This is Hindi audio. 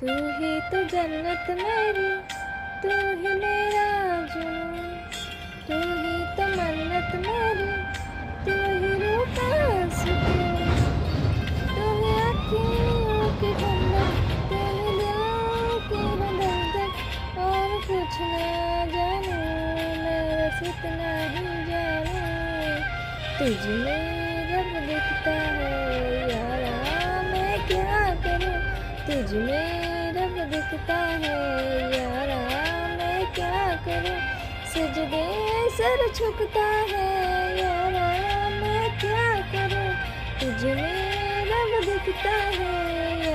तू ही तो जन्नत मेरी, तू ही मेरा जुनून, तू ही तो मन्नत मेरी, तू ही रूह का सुकून, तू ही आँखों की ठंडक, तू ही दिल की धड़कन। और कुछ ना जानूं मैं, बस इतना ही जानूं, तुझ में रब दिखता है यारा, मैं क्या करूं। तुझ में रब दिखता है यारा, मैं क्या करूं। सजदे सर झुकता है यारा, मैं क्या करूं। तुझ में रब दिखता है